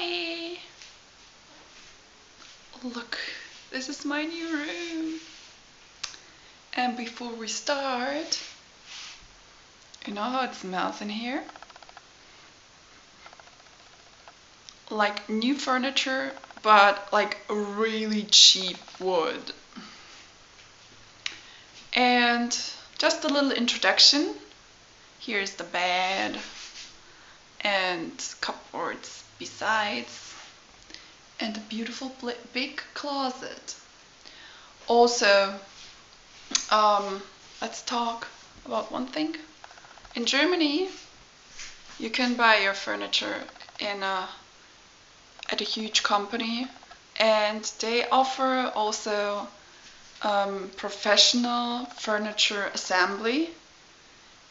Hi! Look, this is my new room. And before we start, you know how it smells in here? Like new furniture, but like really cheap wood. And just a little introduction. Here's the bed and cupboards besides, and a beautiful big closet. Also, let's talk about one thing. In Germany, you can buy your furniture at a huge company, and they offer also professional furniture assembly.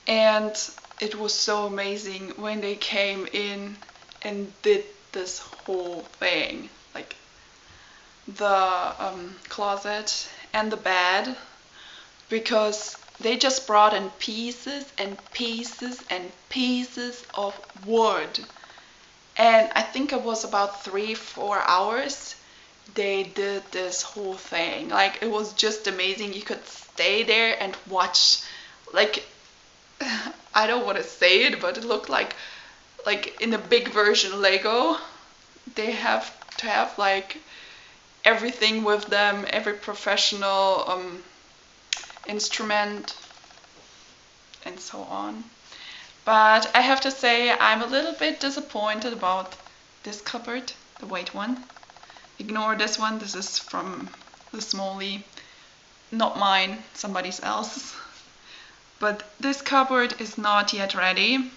And it was so amazing when they came in and did this whole thing, like the closet and the bed, because they just brought in pieces and pieces and pieces of wood. And I think it was about 3-4 hours they did this whole thing. Like, it was just amazing. You could stay there and watch, like, I don't want to say it, but it looked like in a big version Lego. They have to have like everything with them, every professional instrument and so on. But I have to say I'm a little bit disappointed about this cupboard, the white one. Ignore this one, this is from the Smallie, not mine, somebody else's. But this cupboard is not yet ready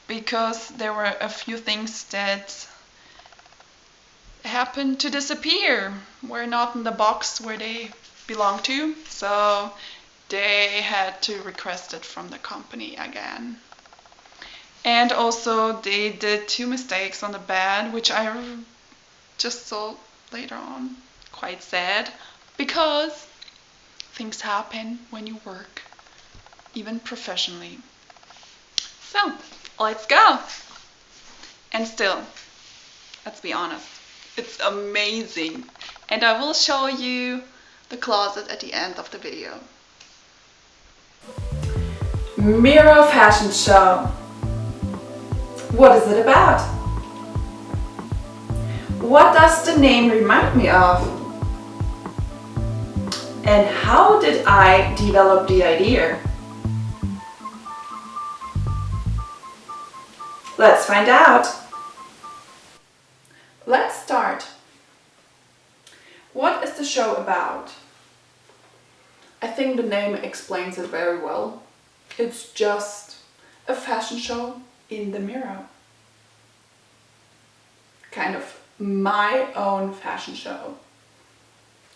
because there were a few things that happened to disappear, were not in the box where they belong to, so they had to request it from the company again. And also they did 2 mistakes on the bed, which I just saw later on. Quite sad, because things happen when you work, even professionally. So, let's go! And still, let's be honest, it's amazing. And I will show you the closet at the end of the video. Miro Fashion Show. What is it about? What does the name remind me of? And how did I develop the idea? Let's find out. Let's start. What is the show about? I think the name explains it very well. It's just a fashion show in the Miro. Kind of my own fashion show.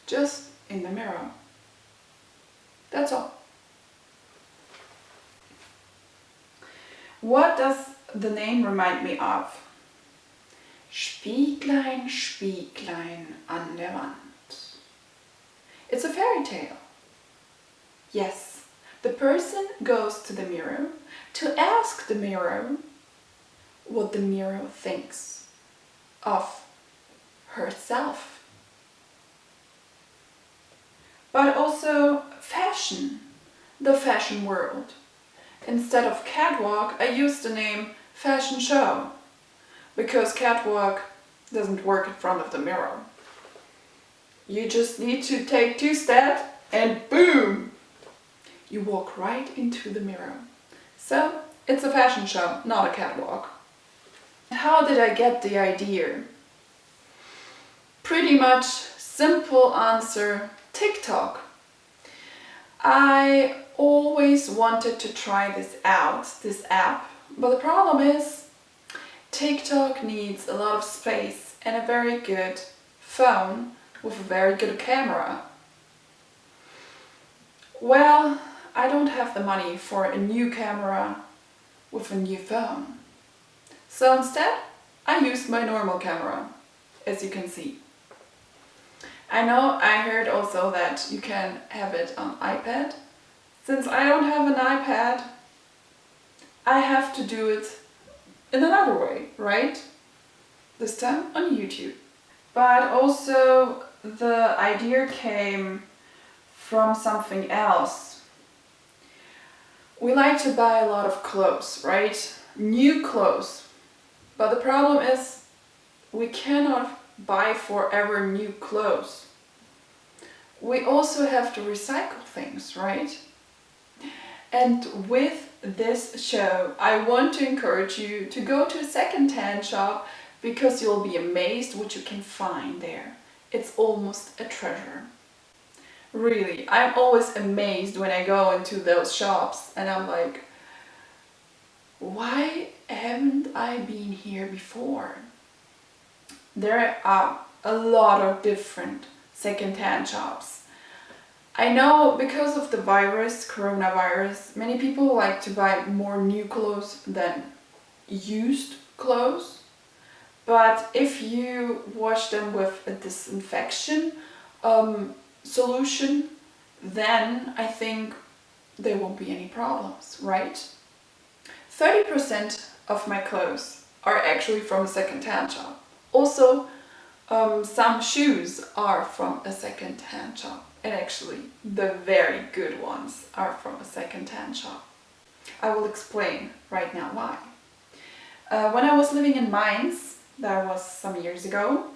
Just in the Miro. That's all. What does the name remind me of? Spieglein, Spieglein an der Wand. It's a fairy tale. Yes, the person goes to the mirror to ask the mirror what the mirror thinks of herself. But also fashion, the fashion world. Instead of catwalk, I use the name fashion show, because catwalk doesn't work in front of the mirror. You just need to take 2 steps and boom! You walk right into the mirror. So, it's a fashion show, not a catwalk. How did I get the idea? Pretty much simple answer, TikTok. I always wanted to try this out, this app, but the problem is TikTok needs a lot of space and a very good phone with a very good camera. Well, I don't have the money for a new camera with a new phone. So instead, I used my normal camera, as you can see. I know I heard also that you can have it on iPad. Since I don't have an iPad, I have to do it in another way, right? this time on YouTube. But also the idea came from something else. We like to buy a lot of clothes, right? New clothes. But the problem is we cannot buy forever new clothes. We also have to recycle things, right? And with this show, I want to encourage you to go to a second-hand shop because you'll be amazed what you can find there. It's almost a treasure. Really, I'm always amazed when I go into those shops and I'm like, why haven't I been here before? There are a lot of different second-hand shops. I know because of the virus, coronavirus, many people like to buy more new clothes than used clothes. But if you wash them with a disinfection solution, then I think there won't be any problems, right? 30% of my clothes are actually from a second-hand shop. Also, some shoes are from a second-hand shop, and actually the very good ones are from a second-hand shop. I will explain right now why. When I was living in Mainz, that was some years ago,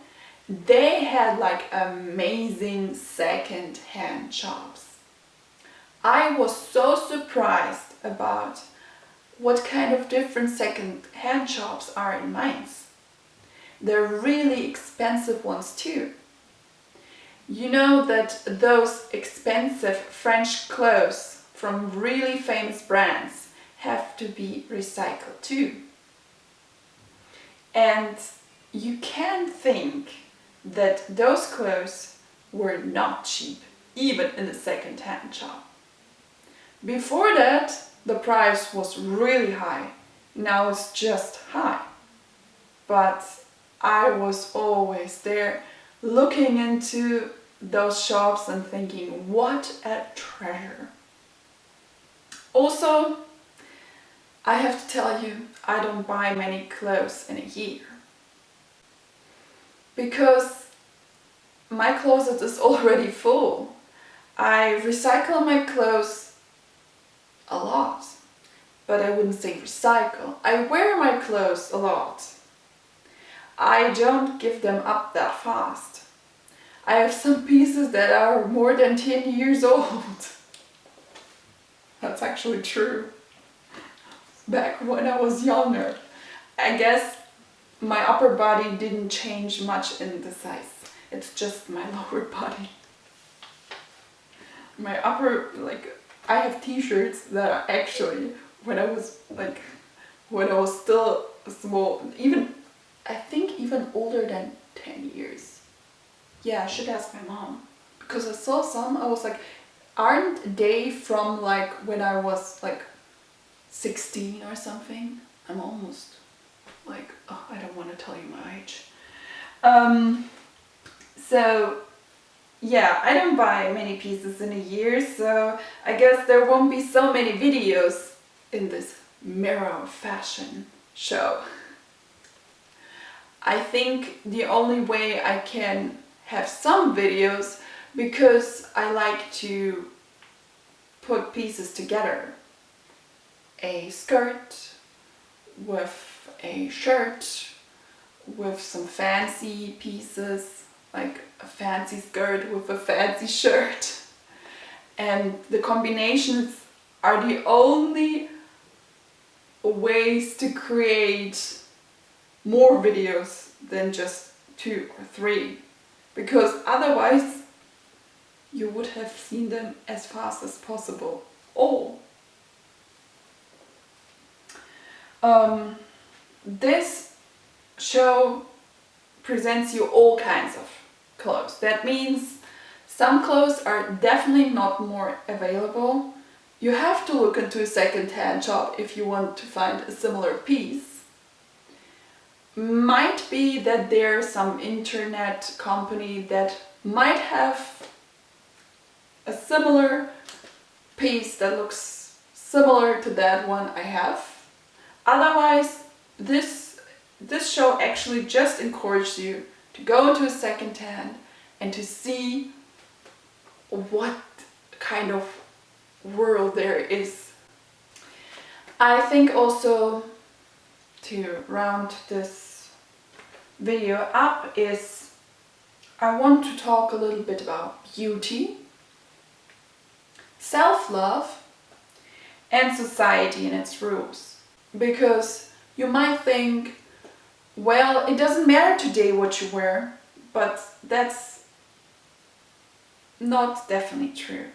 they had like amazing second-hand shops. I was so surprised about what kind of different second-hand shops are in Mainz. They're really expensive ones too. You know that those expensive French clothes from really famous brands have to be recycled too. And you can think that those clothes were not cheap, even in the second-hand shop. Before that, the price was really high. Now it's just high. But I was always there looking into those shops and thinking, what a treasure. Also, I have to tell you, I don't buy many clothes in a year. Because my closet is already full. I recycle my clothes a lot. But I wouldn't say recycle. I wear my clothes a lot. I don't give them up that fast. I have some pieces that are more than 10 years old. That's actually true. Back when I was younger, I guess my upper body didn't change much in the size. It's just my lower body. My upper, I have t-shirts that are actually, when I was still small, I think even older than 10 years. Yeah, I should ask my mom. Because I saw some, I was like, aren't they from when I was 16 or something? I'm almost I don't want to tell you my age. So yeah, I don't buy many pieces in a year, so I guess there won't be so many videos in this Mirror Fashion show. I think the only way I can have some videos, because I like to put pieces together. A skirt with a shirt with some fancy pieces, like a fancy skirt with a fancy shirt. And the combinations are the only ways to create more videos than just 2 or 3, because otherwise you would have seen them as fast as possible all. This show presents you all kinds of clothes. That means some clothes are definitely not more available. You have to look into a second-hand shop if you want to find a similar piece. Might be that there's some internet company that might have a similar piece that looks similar to that one I have. Otherwise, this this show actually just encourages you to go into a second hand and to see what kind of world there is. I think also, to round this video up, is I want to talk a little bit about beauty, self-love, and society and its rules. Because you might think, well, it doesn't matter today what you wear, but that's not definitely true.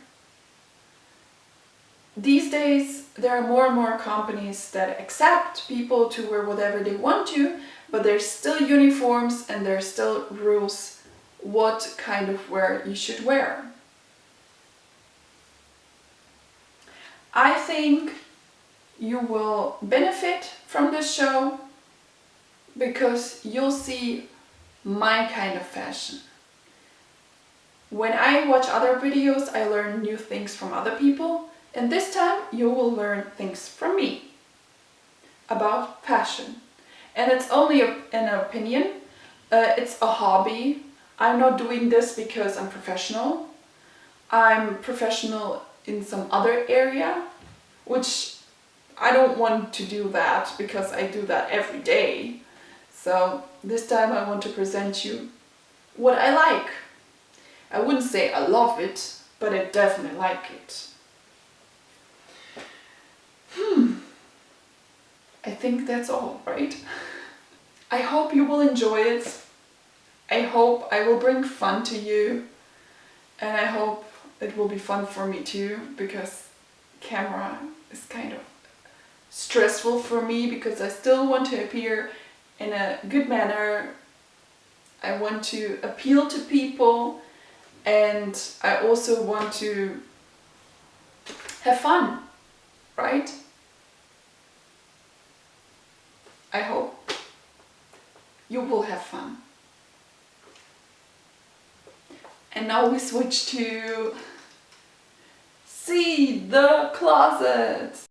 These days there are more and more companies that accept people to wear whatever they want to, but there's still uniforms and there's still rules what kind of wear you should wear. I think you will benefit from this show because you'll see my kind of fashion. When I watch other videos, I learn new things from other people, and this time you will learn things from me about fashion. And it's only an opinion, it's a hobby. I'm not doing this because I'm professional. I'm professional in some other area, which I don't want to do that because I do that every day. So this time I want to present you what I like. I wouldn't say I love it, but I definitely like it. I think that's all, right? I hope you will enjoy it. I hope I will bring fun to you. And I hope it will be fun for me too, because camera is kind of stressful for me because I still want to appear in a good manner. I want to appeal to people, and I also want to have fun, right? I hope you will have fun. And now we switch to see the closet.